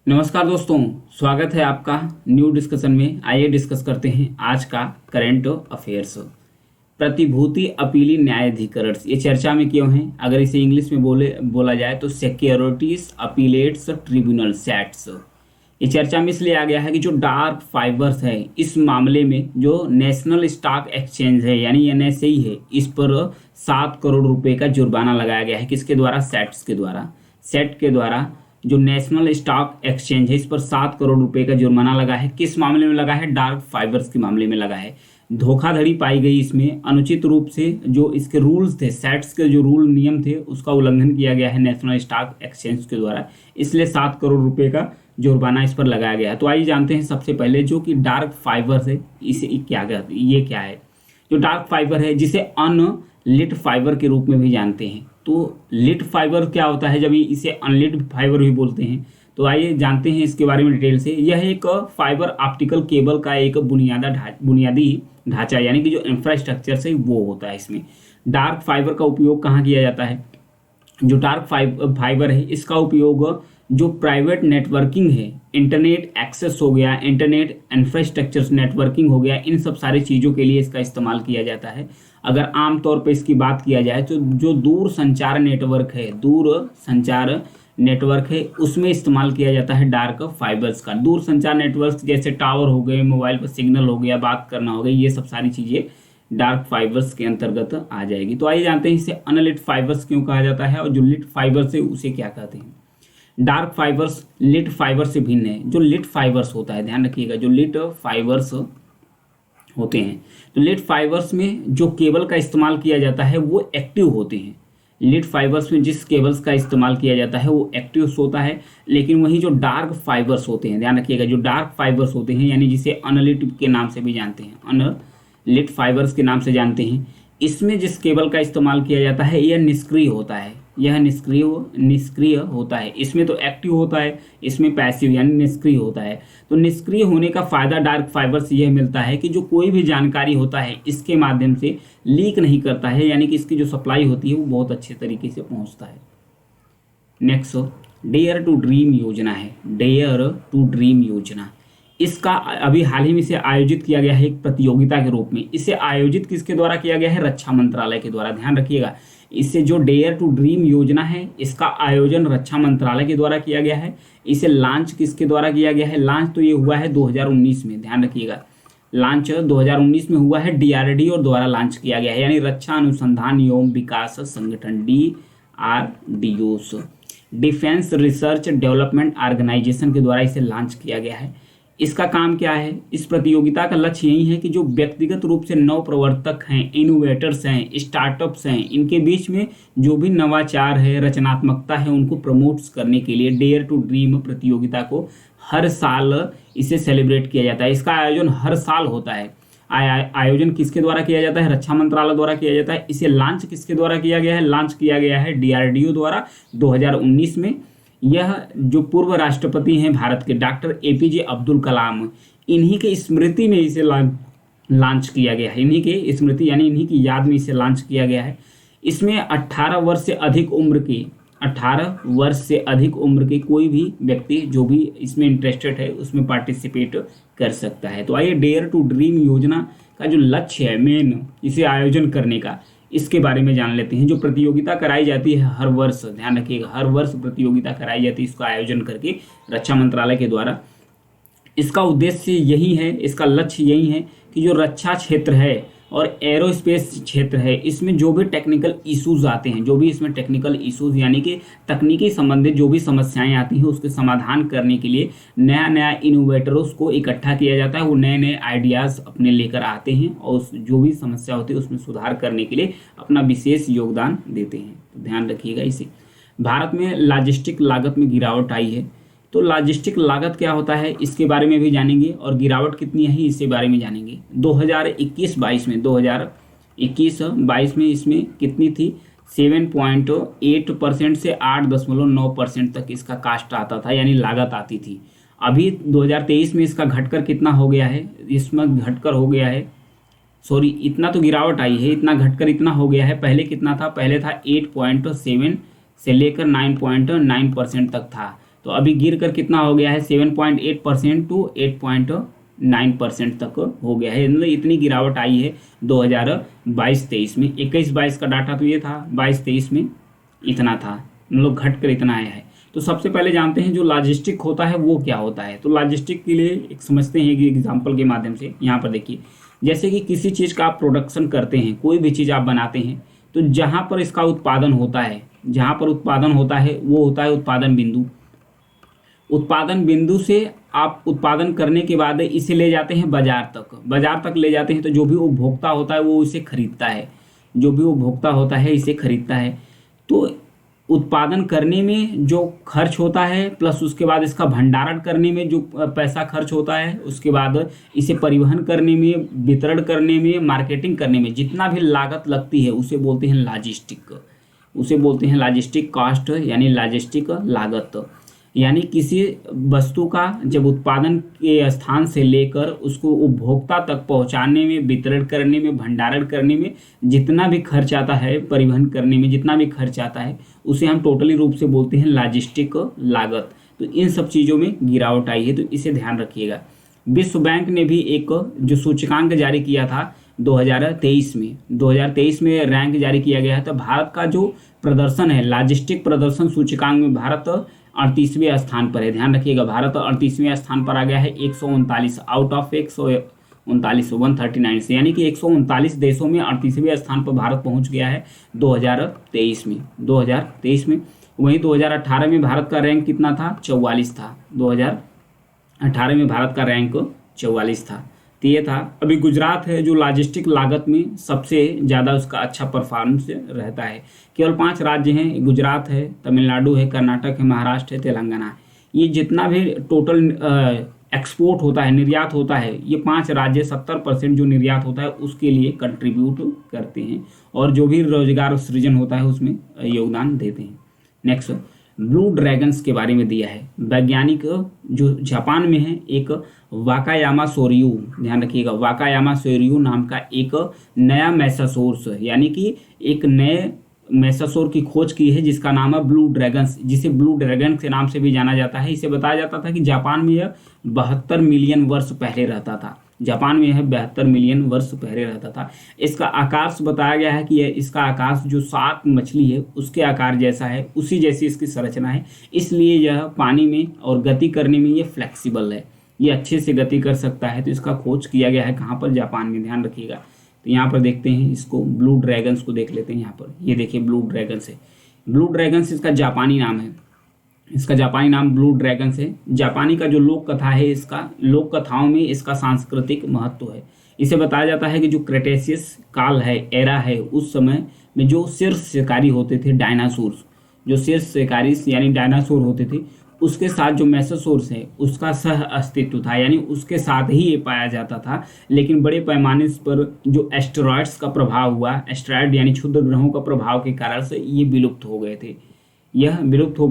नमस्कार दोस्तों, स्वागत है आपका न्यू डिस्कशन में। आइए डिस्कस करते हैं आज का करंट अफेयर्स। प्रतिभूति अपीली न्यायाधिकरण, ये चर्चा में क्यों है? अगर इसे इंग्लिश में बोला जाए तो सिक्योरिटीज अपीलेट्स ट्रिब्यूनल सैट्स। ये चर्चा में इसलिए आ गया है कि जो डार्क फाइबर्स है, इस मामले में जो नेशनल स्टॉक एक्सचेंज है यानी एनएसई है, इस पर 7 करोड़ रुपए का जुर्माना लगाया गया है। किसके द्वारा? सेट्स के द्वारा। सेट के द्वारा जो नेशनल स्टॉक एक्सचेंज है, इस पर 7 करोड़ रुपए का जुर्माना लगा है। किस मामले में लगा है? डार्क फाइबर्स के मामले में लगा है। धोखाधड़ी पाई गई इसमें, अनुचित रूप से जो इसके रूल्स थे, सेट्स के जो रूल नियम थे, उसका उल्लंघन किया गया है नेशनल स्टॉक एक्सचेंज के द्वारा, इसलिए 7 करोड़ रुपए का जुर्माना इस पर लगाया गया है। तो आइए जानते हैं सबसे पहले जो कि डार्क फाइबर्स है, इसे क्या कहते हैं, ये क्या है? जो डार्क फाइबर है, जिसे अनलिट फाइबर के रूप में भी जानते हैं। तो लिट फाइबर क्या होता है जब इसे अनलिट फाइबर भी बोलते हैं? तो आइए जानते हैं इसके बारे में डिटेल से। यह एक फाइबर ऑप्टिकल केबल का एक बुनियादी ढांचा यानी कि जो इंफ्रास्ट्रक्चर से वो होता है। इसमें डार्क फाइबर का उपयोग कहाँ किया जाता है? जो डार्क फाइबर है, इसका उपयोग जो प्राइवेट नेटवर्किंग है, इंटरनेट एक्सेस हो गया, इंटरनेट इंफ्रास्ट्रक्चर नेटवर्किंग हो गया, इन सब सारी चीज़ों के लिए इसका इस्तेमाल किया जाता है। अगर आम तौर पे इसकी बात किया जाए तो जो दूर संचार नेटवर्क है, उसमें इस्तेमाल किया जाता है डार्क फाइबर्स का। दूर संचार नेटवर्क जैसे टावर हो गए, मोबाइल पर सिग्नल हो गया, बात करना हो गया, ये सब सारी चीज़ें डार्क फाइबर्स के अंतर्गत आ जाएगी। तो आइए जानते हैं इसे अनलिट फाइबर्स क्यों कहा जाता है और जो लिट फाइबर्स है उसे क्या कहते हैं। डार्क फाइबर्स लिट फाइबर से भिन्न है। जो लिट फाइबर्स होता है, ध्यान रखिएगा, जो लिट फाइबर्स होते हैं, तो लिट फाइबर्स में जो केबल का इस्तेमाल किया जाता है वो एक्टिव होते हैं। लिट फाइबर्स में जिस केबल्स का इस्तेमाल किया जाता है वो एक्टिव होता है, लेकिन वही जो डार्क फाइबर्स होते हैं, ध्यान रखिएगा, जो डार्क फाइबर्स होते हैं यानी जिसे अनलिट के नाम से भी जानते हैं, अनलिट फाइबर्स के नाम से जानते हैं, इसमें जिस केबल का इस्तेमाल किया जाता है यह निष्क्रिय होता है। यह निष्क्रिय होता है। इसमें तो एक्टिव होता है, इसमें पैसिव यानी निष्क्रिय होता है। तो निष्क्रिय होने का फायदा डार्क फाइबर से यह मिलता है कि जो कोई भी जानकारी होता है इसके माध्यम से लीक नहीं करता है, यानी कि इसकी जो सप्लाई होती है वो बहुत अच्छे तरीके से पहुंचता है। नेक्स्ट डेयर टू ड्रीम योजना है। डेयर टू ड्रीम योजना, इसका अभी हाल ही में इसे आयोजित किया गया है एक प्रतियोगिता के रूप में। इसे आयोजित किसके द्वारा किया गया है? रक्षा मंत्रालय के द्वारा। ध्यान रखिएगा, इससे जो डेयर टू ड्रीम योजना है, इसका आयोजन रक्षा मंत्रालय के द्वारा किया गया है। इसे लॉन्च किसके द्वारा किया गया है? लॉन्च तो ये हुआ है 2019 में। ध्यान रखिएगा, लॉन्च 2019 में हुआ है, डीआरडीओ द्वारा लॉन्च किया गया है, यानी रक्षा अनुसंधान एवं विकास संगठन, DRDO, defence research development organisation के द्वारा इसे लॉन्च किया गया है। इसका काम क्या है? इस प्रतियोगिता का लक्ष्य यही है कि जो व्यक्तिगत रूप से नव प्रवर्तक हैं, इनोवेटर्स हैं, स्टार्टअप्स हैं, इनके बीच में जो भी नवाचार है, रचनात्मकता है, उनको प्रमोट्स करने के लिए डेयर टू ड्रीम प्रतियोगिता को हर साल इसे सेलिब्रेट किया जाता है। इसका आयोजन हर साल होता है। आयोजन किसके द्वारा किया जाता है? रक्षा मंत्रालय द्वारा किया जाता है। इसे लॉन्च किसके द्वारा किया गया है? लॉन्च किया गया है DRDO द्वारा 2019 में। यह जो पूर्व राष्ट्रपति हैं भारत के, डॉक्टर APJ अब्दुल कलाम, इन्हीं के स्मृति में इसे लॉन्च किया गया है। इन्हीं के स्मृति यानी इन्हीं की याद में इसे लॉन्च किया गया है। इसमें 18 वर्ष से अधिक उम्र के कोई भी व्यक्ति जो भी इसमें इंटरेस्टेड है उसमें पार्टिसिपेट कर सकता है। तो आइए डेयर टू ड्रीम योजना का जो लक्ष्य है मेन इसे आयोजन करने का, इसके बारे में जान लेते हैं। जो प्रतियोगिता कराई जाती है हर वर्ष, ध्यान रखिएगा, हर वर्ष प्रतियोगिता कराई जाती है इसका आयोजन करके रक्षा मंत्रालय के द्वारा। इसका उद्देश्य यही है, इसका लक्ष्य यही है कि जो रक्षा क्षेत्र है और एरोस्पेस क्षेत्र है, इसमें जो भी टेक्निकल इश्यूज आते हैं, जो भी इसमें टेक्निकल इश्यूज यानी कि तकनीकी संबंधित जो भी समस्याएं आती हैं उसके समाधान करने के लिए नया नया इनोवेटर्स को इकट्ठा किया जाता है। वो नए नए आइडियाज़ अपने लेकर आते हैं और जो भी समस्या होती है उसमें सुधार करने के लिए अपना विशेष योगदान देते हैं। तो ध्यान रखिएगा इसे। भारत में लॉजिस्टिक लागत में गिरावट आई है। तो लॉजिस्टिक लागत क्या होता है इसके बारे में भी जानेंगे और गिरावट कितनी है इसके बारे में जानेंगे। 2021-22 में इसमें कितनी थी? 7.8% से 8.9% तक इसका कास्ट आता था, यानी लागत आती थी। अभी 2023 में इसका घटकर कितना हो गया है? इसमें घटकर हो गया है, सॉरी, इतना तो गिरावट आई है, इतना घटकर इतना हो गया है। पहले कितना था? पहले था 8.7 से लेकर 9.9% तक था। तो अभी गिर कर कितना हो गया है 7.8% टू 8.9% तक हो गया है। मतलब इतनी गिरावट आई है 2022-23 में। 21-22 का डाटा तो ये था, 22-23 में इतना था, मतलब घट कर इतना आया है। तो सबसे पहले जानते हैं जो लॉजिस्टिक होता है वो क्या होता है। तो लॉजिस्टिक के लिए एक समझते हैं कि एग्जाम्पल के माध्यम से। यहाँ पर देखिए, जैसे कि किसी चीज़ का आप प्रोडक्शन करते हैं, कोई भी चीज़ आप बनाते हैं, तो जहाँ पर इसका उत्पादन होता है, जहाँ पर उत्पादन होता है वो होता है उत्पादन बिंदु। उत्पादन बिंदु से आप उत्पादन करने के बाद इसे ले जाते हैं बाजार तक, बाजार तक ले जाते हैं तो जो भी उपभोक्ता होता है वो इसे खरीदता है, जो भी उपभोक्ता होता है इसे खरीदता है। तो उत्पादन करने में जो खर्च होता है प्लस उसके बाद इसका भंडारण करने में जो पैसा खर्च होता है, उसके बाद इसे परिवहन करने में, वितरण करने में, मार्केटिंग करने में जितना भी लागत लगती है उसे बोलते हैं लॉजिस्टिक, उसे बोलते हैं लॉजिस्टिक कॉस्ट यानी लॉजिस्टिक लागत। यानी किसी वस्तु का जब उत्पादन के स्थान से लेकर उसको उपभोक्ता तक पहुंचाने में, वितरण करने में, भंडारण करने में जितना भी खर्च आता है, परिवहन करने में जितना भी खर्च आता है उसे हम टोटली रूप से बोलते हैं लॉजिस्टिक लागत। तो इन सब चीज़ों में गिरावट आई है, तो इसे ध्यान रखिएगा। विश्व बैंक ने भी एक जो सूचकांक जारी किया था 2023 में, 2023 में रैंक जारी किया गया है। तो भारत का जो प्रदर्शन है लॉजिस्टिक प्रदर्शन सूचकांक में भारत 38वें स्थान पर है। ध्यान रखिएगा, भारत 38वें स्थान पर आ गया है 139 आउट ऑफ 139, 139 से, यानी कि 139 देशों में 38वें स्थान पर भारत पहुंच गया है 2023 में। 2023 में वहीं 2018 में भारत का रैंक कितना था, 44 था। 2018 में भारत का रैंक 44 था। तो ये था। अभी गुजरात है जो लॉजिस्टिक लागत में सबसे ज़्यादा उसका अच्छा परफॉर्मेंस रहता है। केवल 5 राज्य हैं, गुजरात है, तमिलनाडु है, कर्नाटक है, महाराष्ट्र है, तेलंगाना है। ये जितना भी टोटल एक्सपोर्ट होता है, निर्यात होता है, ये 5 राज्य 70% जो निर्यात होता है उसके लिए कंट्रीब्यूट करते हैं और जो भी रोजगार सृजन होता है उसमें योगदान देते हैं। नेक्स्ट, ब्लू ड्रैगन्स के बारे में दिया है। वैज्ञानिक जो जापान में है, एक वाकायामा सोरियू, ध्यान रखिएगा, वाकायामा सोरियू नाम का एक नया मेसासोर्स यानी कि एक नए मेसासोर की खोज की है जिसका नाम है ब्लू ड्रैगन्स, जिसे ब्लू ड्रैगन के नाम से भी जाना जाता है। इसे बताया जाता था कि जापान में यह 72 मिलियन वर्ष पहले रहता था। जापान में यह 72 मिलियन वर्ष पहले रहता था। इसका आकार बताया गया है कि इसका आकार जो शार्क मछली है उसके आकार जैसा है, उसी जैसी इसकी संरचना है, इसलिए यह पानी में और गति करने में ये फ्लेक्सिबल है, ये अच्छे से गति कर सकता है। तो इसका खोज किया गया है कहाँ पर, जापान में। ध्यान रखिएगा। तो यहाँ पर देखते हैं इसको, ब्लू ड्रैगन्स को देख लेते हैं। यहाँ पर ये देखिए ब्लू ड्रैगन्स है। ब्लू ड्रैगन्स इसका जापानी नाम है, इसका जापानी नाम ब्लू ड्रैगन्स है। जापानी का जो लोक कथा है, इसका लोक कथाओं में इसका सांस्कृतिक महत्व है। इसे बताया जाता है कि जो क्रेटेशियस काल है, एरा है, उस समय में जो शीर्ष शिकारी होते थे, डायनासोर्स, जो शीर्ष शिकारी यानी डायनासोर होते थे, उसके साथ जो मेसासोर्स है उसका सह अस्तित्व था, यानी उसके साथ ही ये पाया जाता था। लेकिन बड़े पैमाने पर जो एस्टेरॉयड्स का प्रभाव हुआ, एस्टेरॉयड यानी क्षुद्र ग्रहों का प्रभाव के कारण से ये विलुप्त हो गए थे, यह विलुप्त हो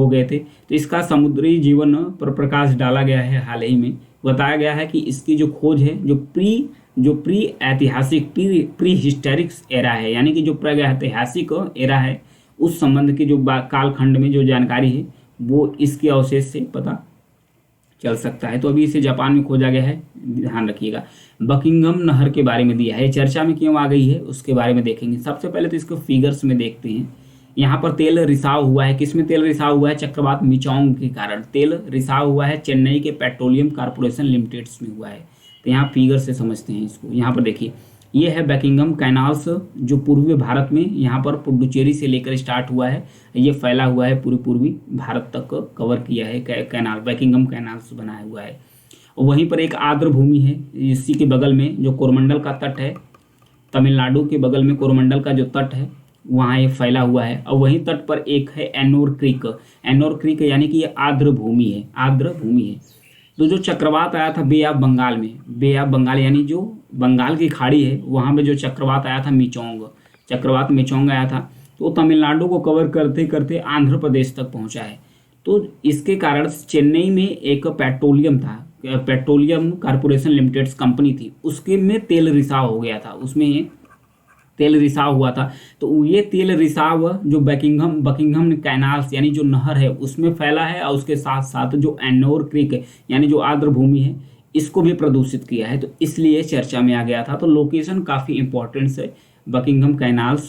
गए थे। तो इसका समुद्री जीवन पर प्रकाश डाला गया है। हाल ही में बताया गया है कि इसकी जो खोज है, जो प्री ऐतिहासिक प्री हिस्टोरिक एरा है, यानी कि जो प्रागैतिहासिक एरा है, उस संबंध के जो कालखंड में जो जानकारी है वो इसके अवशेष से पता चल सकता है। तो अभी इसे जापान में खोजा गया है, ध्यान रखिएगा। बकिंघम नहर के बारे में दिया है, चर्चा में क्यों आ गई है उसके बारे में देखेंगे। सबसे पहले तो इसको फिगर्स में देखते हैं। यहाँ पर तेल रिसाव हुआ है, किसमें तेल रिसाव हुआ है, चक्रवात मिचोंग के कारण तेल रिसाव हुआ है, चेन्नई के पेट्रोलियम कॉर्पोरेशन लिमिटेड्स में हुआ है। तो यहाँ फिगर से समझते हैं इसको। यहाँ पर देखिए, ये है बकिंघम कैनाल्स जो पूर्वी भारत में, यहाँ पर पुडुचेरी से लेकर स्टार्ट हुआ है, ये फैला हुआ है, पूरी पूर्वी भारत तक कवर किया है कैनाल, बकिंघम कैनाल्स बनाया हुआ है। और वहीं पर एक आर्द्र भूमि है इसी के बगल में, जो कोरमंडल का तट है, तमिलनाडु के बगल में कोरमंडल का जो तट है वहाँ ये फैला हुआ है। और वहीं तट पर एक है एनोर क्रीक यानी कि ये आर्द्र भूमि है। तो जो चक्रवात आया था बे ऑफ बंगाल यानी जो बंगाल की खाड़ी है, वहाँ पे जो चक्रवात आया था चक्रवात मिचोंग आया था, तो तमिलनाडु को कवर करते करते आंध्र प्रदेश तक पहुँचा है। तो इसके कारण चेन्नई में एक पेट्रोलियम था, पेट्रोलियम कॉर्पोरेशन लिमिटेड्स कंपनी थी, उसके में तेल रिसाव हो गया था, उसमें तेल रिसाव हुआ था। तो ये तेल रिसाव जो बकिंघम कैनाल्स यानी जो नहर है उसमें फैला है, और उसके साथ साथ जो एनोर क्रीक है यानी जो आर्द्र भूमि है इसको भी प्रदूषित किया है, तो इसलिए चर्चा में आ गया था। तो लोकेशन काफ़ी इंपॉर्टेंस है। बकिंघम कैनाल्स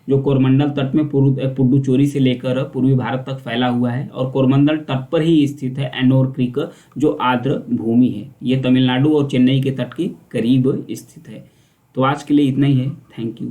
जो कोरमंडल तट में पुडुचेरी से लेकर पूर्वी भारत तक फैला हुआ है, और कोरमंडल तट पर ही स्थित है एनोर क्रीक जो आर्द्र भूमि है। ये तमिलनाडु और चेन्नई के तट के करीब स्थित है। तो आज के लिए इतना ही है। Thank you.